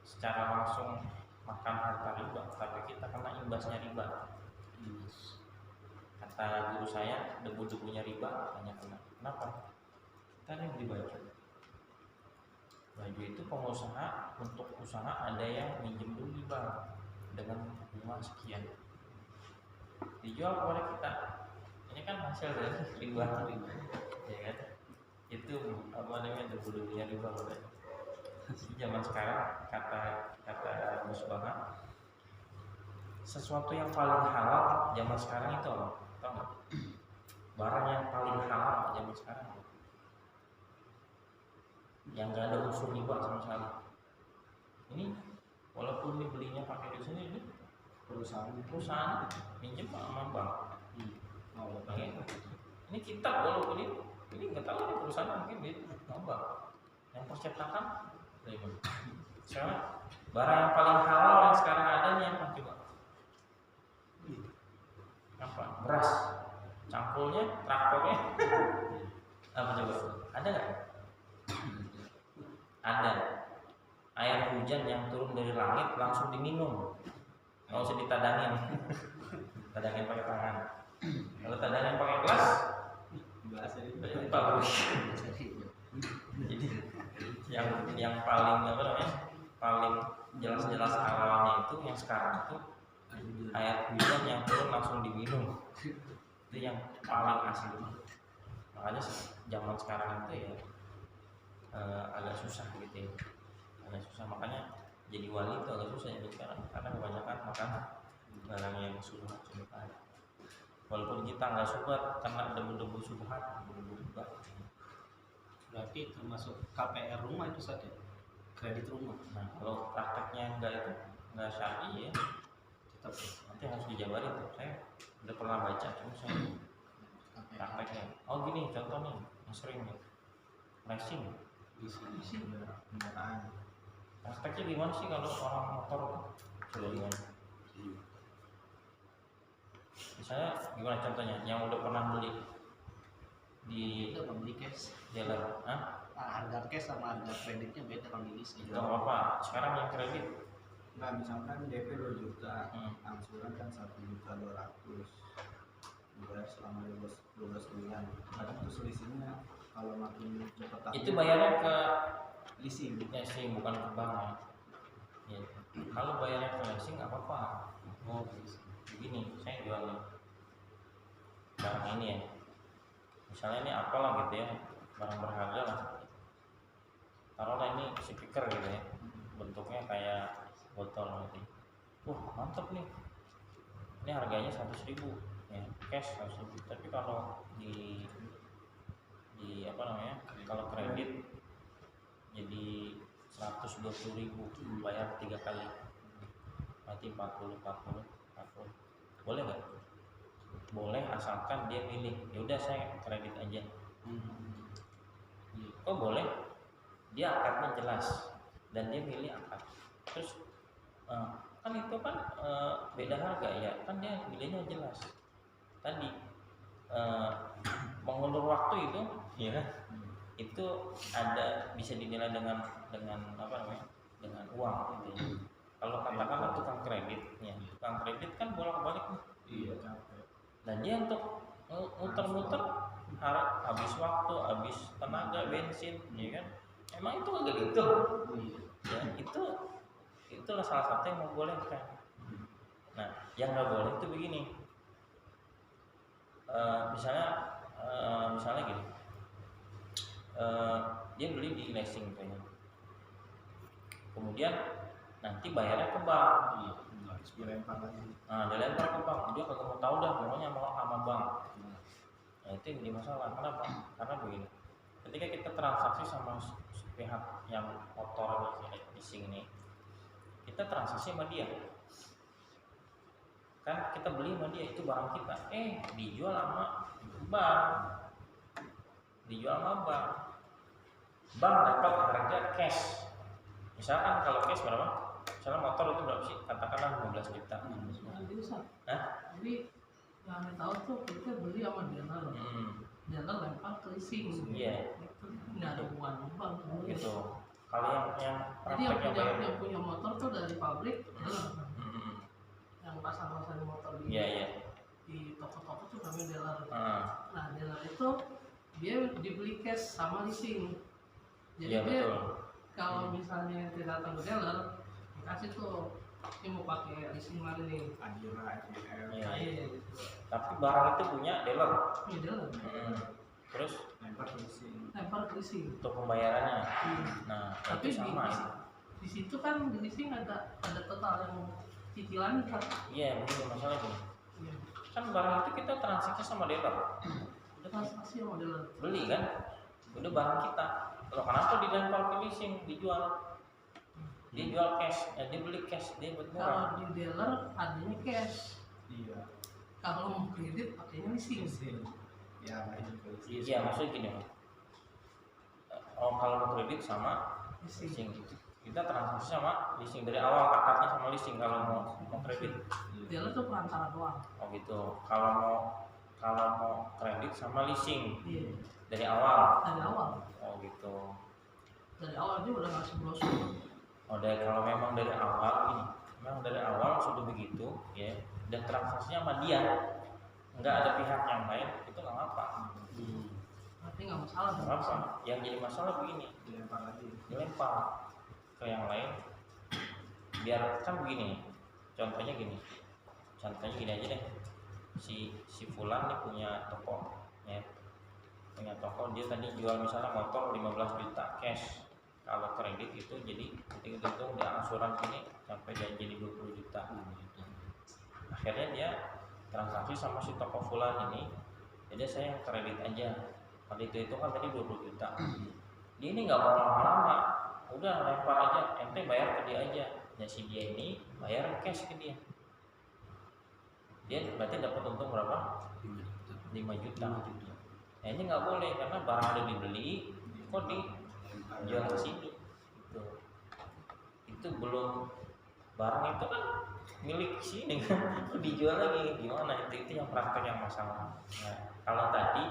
secara langsung makan harta riba, tapi kita kena imbasnya riba. Kata guru saya, debu-debunya riba hanya kena. Kenapa? Kita ini beli baju. Baju itu pengusaha untuk usaha ada yang minjem dulu di bank dengan bunga sekian. Dijual kepada kita. Ini kan hasil dari riba, ya kan? Itu apa namanya debu-debunya riba. Zaman sekarang kata Gus Baha, sesuatu yang paling halal zaman sekarang itu apa? Tahu nggak? Barang yang paling halal zaman sekarang yang nggak ada unsur riba sama sekali. Ini walaupun dibelinya pakai di sini, ini perusahaan minjem sama bank. Ini kita walaupun ini nggak tahu ini perusahaan mungkin dia bank. Yang percetakan riba. Sekarang barang yang paling halal yang sekarang ada nih apa coba? Apa? Beras. Cangkulnya, traktornya. Apa coba? Ada nggak? Ada. Air hujan yang turun dari langit langsung diminum. Nggak usah ditadangin. Tadangin pakai tangan. Kalau tadangin pakai gelas, bagus. Jadi yang paling apa namanya? Paling jelas-jelas halalnya itu yang sekarang itu air hujan yang turun langsung diminum. Itu yang paling asli. Makanya zaman sekarang itu ya agak susah gitu ya. Agak susah, makanya jadi wali itu agak susah ya sekarang karena kebanyakan makan barang yang subhat. Walaupun kita nggak subhat karena debu-debu subhat, debu-debu riba. Berarti termasuk KPR rumah itu saja, kredit rumah. Nah kalau prakteknya nggak syar'i ya, tetap nanti harus dijabarin tuh. Saya udah pernah baca, cuma saya prakteknya. Oh gini contoh nih yang sering nih, racing. Kendaraan. Prakteknya gimana sih kalau orang motor coba gimana? Misalnya gimana contohnya? Yang udah pernah beli di Itu membeli cash. dealer, Harga cash sama harga kreditnya beda kalau di leasing. Gak apa-apa. Sekarang yang kredit, Nah, misalkan DP 2 juta, angsuran kan 1.200.000, bayar selama 12 bulan. Kadang tuh selisihnya kalau makin cepat itu bayarnya ke leasing. leasing bukan ke bank ya. Kalau bayarnya ke leasing nggak apa-apa. Oh begini, saya jual nih barang ini ya. Misalnya ini apalah gitu ya, barang berharga lah. Taruhlah ini speaker gitu ya, bentuknya kayak botol gitu. Wah mantap nih, ini harganya 100.000 ya, cash 100.000. Tapi kalau di apa namanya, kalau kredit jadi 120.000, bayar 3 kali, berarti 40. Boleh nggak? Boleh asalkan dia milih, ya udah saya kredit aja. Oh boleh, dia akadnya jelas dan dia milih akad. Terus kan itu kan beda harga ya, kan dia milihnya jelas. Tadi mengulur waktu itu, ya itu ada bisa dinilai dengan apa namanya, dengan uang gitu ya. Kalau katakanlah tukang kredit, ya tukang kredit kan bolak-balik nih. Iya, capek. Dan dia untuk muter-muter habis waktu, habis tenaga, bensin, ya kan? Emang itu agak gitu. Ya, itulah salah satu yang membolehkan. Nah, yang nggak boleh itu begini. Misalnya gini, dia beli di leasing kayaknya. Kemudian nanti bayarnya ke bank. Harus dilempar lagi. Nah, dia lempar ke bank, dia kagak mau tahu dah, pokoknya mau sama bank. Nah, itu yang jadi masalah. Kenapa? Karena begini, ketika kita transaksi sama pihak yang motor leasing ini, kita transaksi sama dia. kan kita beli sama dia, itu barang kita, dijual sama bank, bank dapat harga cash. Misalkan kalau cash berapa? Misalnya motor itu berapa sih? Katakanlah 15 juta. Nah, gitu San. Hah? Jadi yang kita tahu tuh kita beli sama dealer, dealer lempar ke leasing. Iya. Itu nggak ada hubungan bank. Gitu. Kalau yang Jadi yang prakteknya bayar. punya motor tuh dari pabrik, yang pasang-pasang motor di Iya. di toko-toko tuh namanya dealer. Ah, Nah dealer itu dia dibeli cash sama leasing. Jadi iya dia betul. kalau misalnya tidak datang ke dealer, dikasih tuh ini mau pakai leasing mana nih? Adira, FBL, Iya. Gitu. Tapi barang itu punya dealer. Ini dealer. Terus lempar ke leasing. Lempar ke leasing. untuk pembayarannya. Iya. Nah, Tapi itu sama. di situ kan di leasing ada total yang cicilan kan. Iya, begini masalah gini. Iya. Kan barang itu kita transaksi sama dealer. Udah transaksi sama dealer. Beli kan? Udah barang kita. Loh kenapa dilempar ke leasing, dijual? Dia jual cash, dia beli cash, dia buat murah. Kalau di dealer adanya cash. Iya. Kalau mau kredit pakainya leasing. Leasing. Ya, itu ke leasing. Iya, maksudnya gini. Oh, kalau mau kredit sama Leasing. leasing. Kita transaksi sama leasing dari awal, akadnya sama leasing kalau mau kredit. Dealer tuh perantara doang. Oh gitu. Kalau mau kredit sama leasing Iya. dari awal. Dari awal. Oh gitu. Dari awal dia udah ngasih brosur. Oh kalau memang dari awal ini, memang dari awal sudah begitu, ya. Dan transaksinya sama dia, nggak ada pihak yang lain, itu nggak apa. Berarti nggak masalah. Nggak apa. Yang jadi masalah begini, Dilempar lagi. dilempar ke yang lain. Biar kan begini, contohnya gini aja deh. Si Fulan nih punya toko, ya. Punya toko, dia tadi jual misalnya motor 15 juta cash. Kalau kredit itu jadi hitung dia angsuran sini sampai dia jadi 20 juta. Akhirnya dia transaksi sama si toko Fulan ini, jadi saya yang kredit aja. Kalau itu kan tadi 20 juta. Dia ini nggak mau lama-lama, udah lempar aja, ente bayar ke dia aja. Ya si dia ini bayar cash ke dia. Dia berarti dapat untung berapa? 5 juta. Nah, ini nggak boleh karena barang udah dibeli, kok dijual ke sini. Itu belum, barang itu kan milik sini kan, dijual lagi gimana? Itu yang praktek yang masalah. Nah, kalau tadi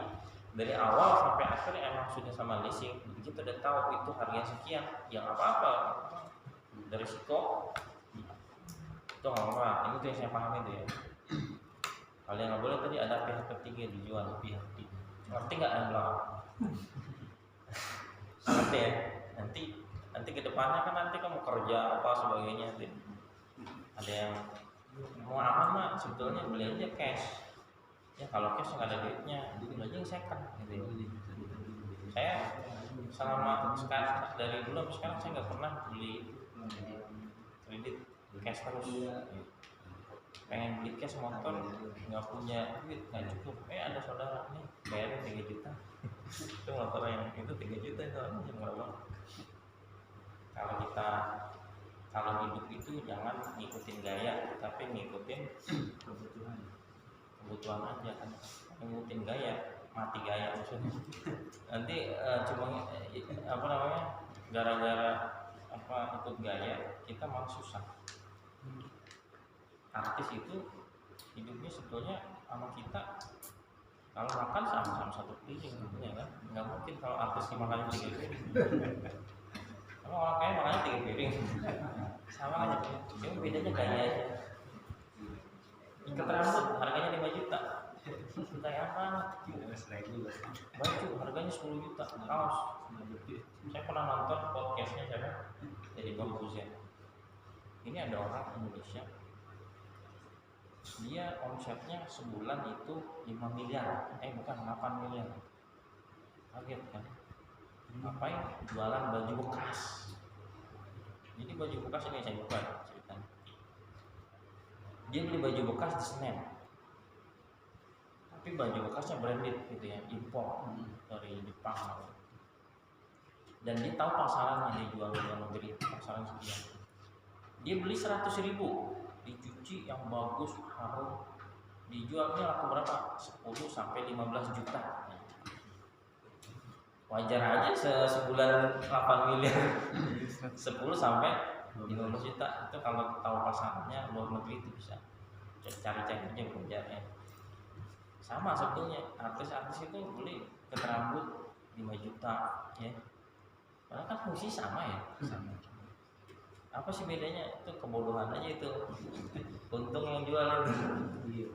dari awal sampai akhir emang sudah sama leasing, begitu udah tahu itu harganya sekian, yang apa-apa dari risiko itu nggak apa. Ini tuh yang saya pahami itu ya. Kalau yang nggak boleh tadi ada pihak ketiga dijual, pihak ketiga. Ngerti nggak yang belakang? Ngerti ya? Nanti kedepannya kan nanti kamu kerja apa sebagainya nanti ada yang mau aman mah sebetulnya beli aja cash. Ya kalau cash nggak ada duitnya, beli aja yang second gitu ya. Saya selama sekarang dari dulu sampai sekarang saya nggak pernah beli kredit cash terus. Pengen beli cash motor nggak punya duit, nggak cukup. Ada saudara nih bayarin 3 juta. Itu motor yang itu 3 juta itu aja berapa? Kalau hidup itu jangan ngikutin gaya, tapi ngikutin kebutuhan aja kan. Ngikutin gaya, mati gaya maksudnya. Nanti cuma gara-gara ikut gaya kita malah susah. Artis itu hidupnya sebetulnya sama kita, kalau makan sama-sama satu piring ya kan, nggak mungkin kalau artis makannya 3 piring. Kalau orang kaya makannya 3 piring sama aja, cuma bedanya gaya aja. Ikat rambut harganya 5 juta, kayak apa? Baju harganya 10 juta, kaos. Saya pernah nonton podcastnya siapa? Jadi Bang Buzen. Ini ada orang Indonesia, dia omsetnya sebulan itu 5 miliar, bukan 8 miliar. Kaget kan? Ngapain? Jualan baju bekas. Jadi baju bekas ini saya buka ceritanya. Dia beli baju bekas di Senen, tapi baju bekasnya branded gitu ya, impor dari Jepang. Dan dia tahu pasarannya, dia jual di luar negeri pasaran sekian. Dia beli 100.000 dicuci yang bagus, harum, dijualnya laku berapa? 10 sampai 15 juta. Wajar aja sebulan 8 miliar. 10 sampai 15 juta itu kalau tahu pasarannya luar negeri itu bisa cari-cari aja wajarnya. Sama sebetulnya artis-artis itu beli ket rambut 5 juta ya. Padahal kan fungsi sama ya. Sama. Apa sih bedanya? Itu kebodohan aja itu. Untung yang jual itu.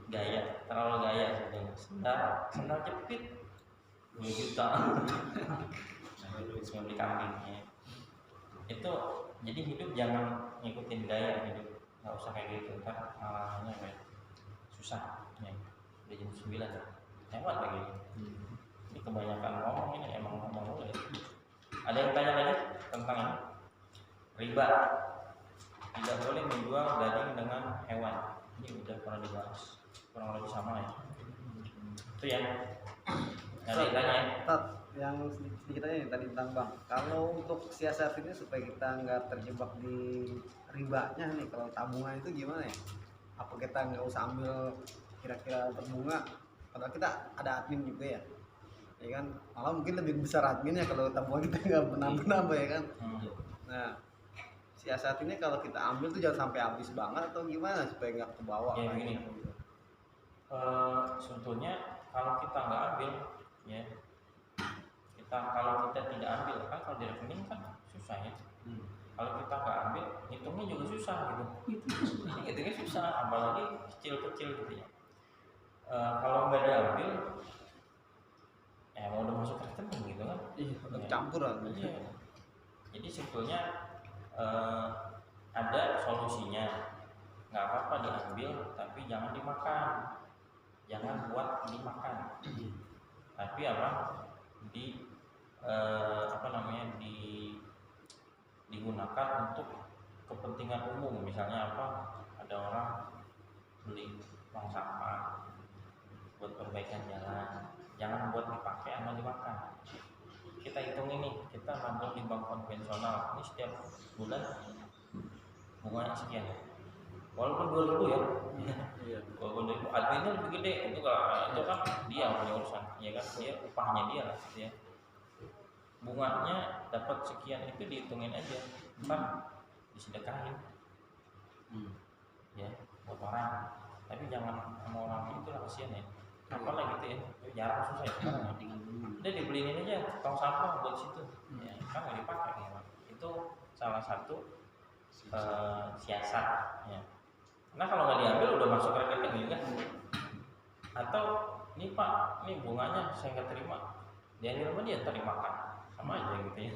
Gaya, terlalu gaya sebetulnya. Sendal jepit 2 juta. Semua beli kambing ya. Itu jadi hidup jangan ngikutin gaya hidup. Nggak usah kayak gitu kan malahnya kayak susah ya. Udah jam 9 lewat lagi. Ini kebanyakan ngomong ini emang ngomong dulu ya. Ada yang tanya lagi tentang ini? Riba. Tidak boleh menjual daging dengan hewan. Ini udah pernah dibahas. Kurang lebih sama ya. Itu ya. Ada yang tanya ya? Tat, yang sedikit aja nih tadi tentang bank. Kalau untuk siasat ini supaya kita nggak terjebak di ribanya nih, kalau tabungan itu gimana ya? Apa kita nggak usah ambil kira-kira untuk bunga? Kalau kita ada admin juga ya, ya kan? Malah mungkin lebih besar adminnya kalau tabungan kita nggak menambah ya kan? Nah, siasat ini kalau kita ambil tuh jangan sampai habis banget atau gimana supaya nggak kebawa? Ya begini. Sebetulnya kalau kita nggak ambil ya kalau kita tidak ambil kan kalau di rekening kan susah ya. Kalau kita nggak ambil hitungnya juga susah gitu. Hitungnya susah apalagi kecil-kecil gitu ya. Kalau nggak diambil mau udah masuk rekening gitu kan. Iya, campur lah. Iya. Jadi sebetulnya ada solusinya. Nggak apa-apa diambil tapi jangan dimakan. Jangan buat dimakan. Tapi digunakan untuk kepentingan umum. Misalnya ada orang beli tong sampah buat perbaikan jalan, jangan buat dipakai sama dimakan. Kita hitung ini, kita nabung di bank konvensional ini setiap bulan bunganya sekian, walaupun 2.000 ya. Walaupun 2.000, adminnya lebih gede itu kan dia punya urusan, ya kan dia upahnya dia lah ya. Bunganya dapat sekian itu dihitungin aja, ntar disedekahin ya buat orang. Tapi jangan sama orang itu lah, kasihan ya. Apalah gitu ya, jarang susah ya sekarang. Udah dibeliin aja tong sampah buat situ, ya kan nggak dipakai ya. Itu salah satu siasat ya. Nah kalau nggak diambil udah masuk rekening juga. Atau ini Pak, ini bunganya saya nggak terima, diambil sama dia terimakan, sama aja gitu ya.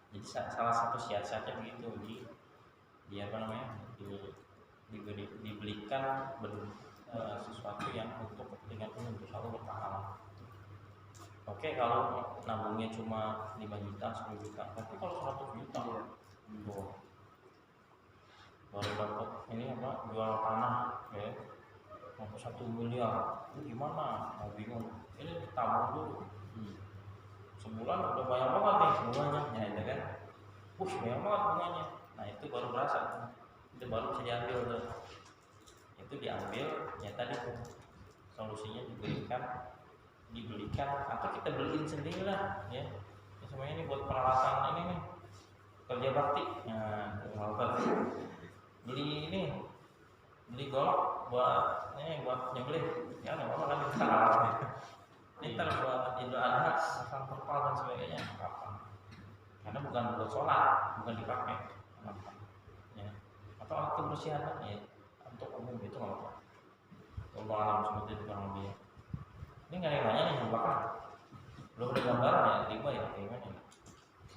Jadi salah satu siasatnya begitu dibelikan sesuatu yang untuk kepentingan umum selalu berpahala. Oke, kalau nabungnya cuma 5 juta, 10 juta, tapi kalau 100 juta baru dapat ini jual tanah ya sampai 1 miliar, itu gimana? Mau bingung, ini ditabung dulu. Sebulan udah banyak banget nih bunganya, ya itu kan, banyak banget bunganya. Nah itu baru berasa, itu baru bisa diambil tuh. Itu diambil, ya tadi tuh solusinya dibelikan atau kita beliin sendiri lah ya. Semuanya ini buat peralatan ini nih kerja bakti. Nah, beli golok buat nyembelih ya nggak apa-apa kan kita alatnya. Ini ntar buat Idul Adha pasang terpal dan sebagainya nggak apa-apa, karena bukan buat sholat, bukan dipakai ya. Atau alat kebersihan ya untuk umum itu nggak apa-apa. Allah alam seperti itu kurang lebih. Ini nggak ada yang nanya nih di belakang, belum ada gambaran ya riba ya gimana?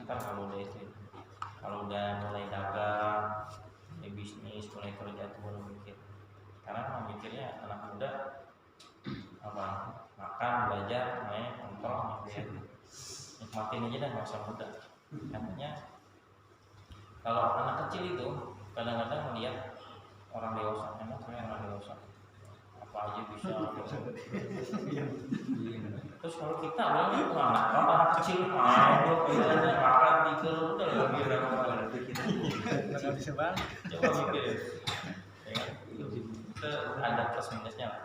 Ntar kalau udah itu, kalau udah mulai dagang, mulai bisnis, mulai kerja itu baru mikir. Karena mikirnya anak muda makan, belajar, main, nongkrong, ya. Nikmatin aja dah masa muda. Katanya kalau anak kecil itu kadang-kadang melihat orang dewasa, enak saya orang dewasa. apa aja bisa. Terus kalau kita bilangnya anak kecil main dua aja makan tidur udah nggak kira nggak bisa banget. coba mikir ya, kita ada plus minusnya lah.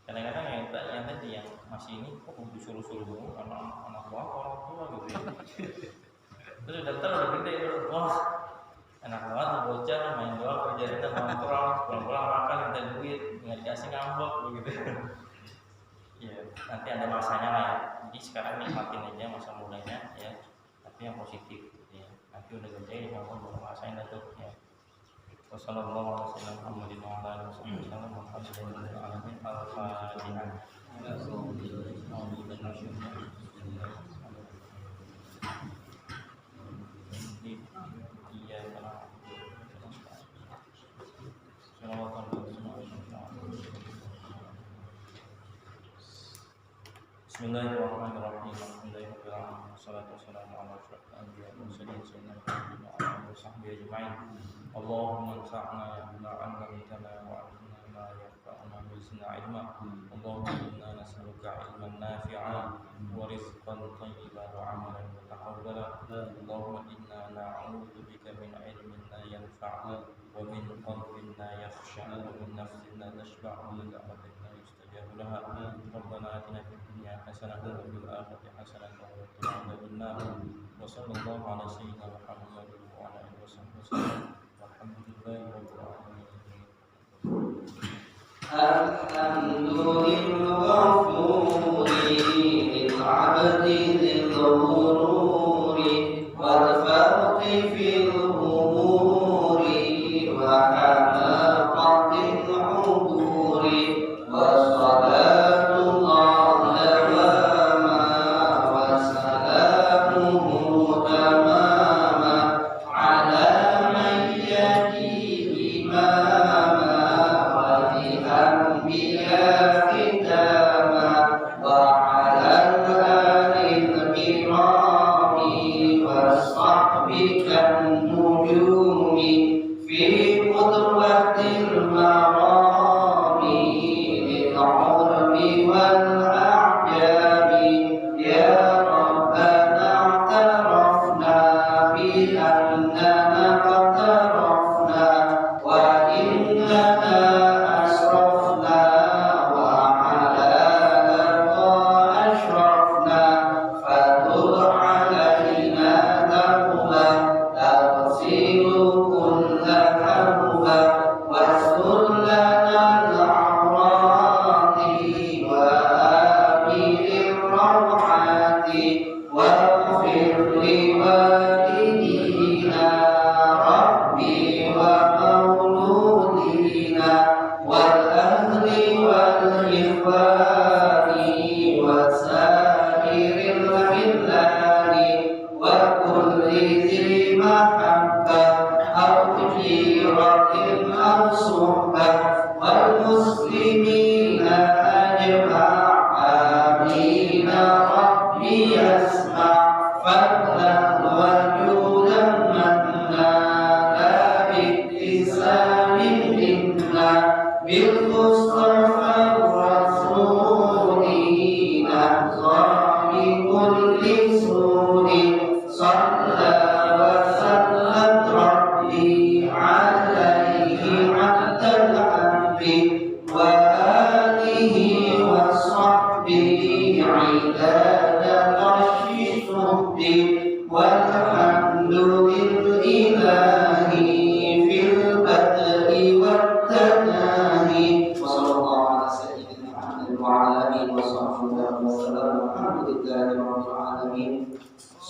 Kadang-kadang yang tadi yang masih ini kok disuruh-suruh dulu anak buah orang tua gitu ya. Terus udah gede wah enak banget bocah main doang kerjanya nongkrong pulang-pulang makan minta duit nggak dikasih ngambek begitu. Ya nanti ada masanya lah ya. Jadi sekarang nikmatin aja masa mudanya ya, tapi yang positif ya. Nanti udah gede ya mau baru ngerasain itu ya. Wassalamualaikum warahmatullahi Bismillahirrahmanirrahim. Alhamdulillahirrahmanirrahim. Wassalatu wassalamu ala asyrofil anbiya'i wal mursalin sayyidina Muhammadin wa alihi wa sahbihi ajma'in. Allahumma anfa'na bima 'allamtana wa 'allimna ma yanfa'una wa zidna 'ilma. Allahumma inna nas'aluka 'ilman nafi'an wa rizqan thayyiban wa 'amalan mutaqabbalan. Allahumma inna na'udzu bika min 'ilmin la yanfa' wa min qalbin la yakhsha' wa min nafsin la tashba' wa min da'watin la yustajabu laha. Rabbana atina fid dunya hasanah wa fil akhirati hasanah wa qina adzaban nar. Wa sallallahu ala sayyidina Muhammad wa ala alihi wasallam. Walhamdulillahi rabbil alamin. Alhamdulillahil ghafuri lil 'abdi lil ghururi wal farqi fil umuri wa hamaqatil 'uburi wassalatu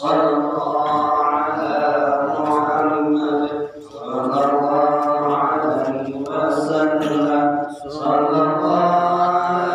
Sallallahu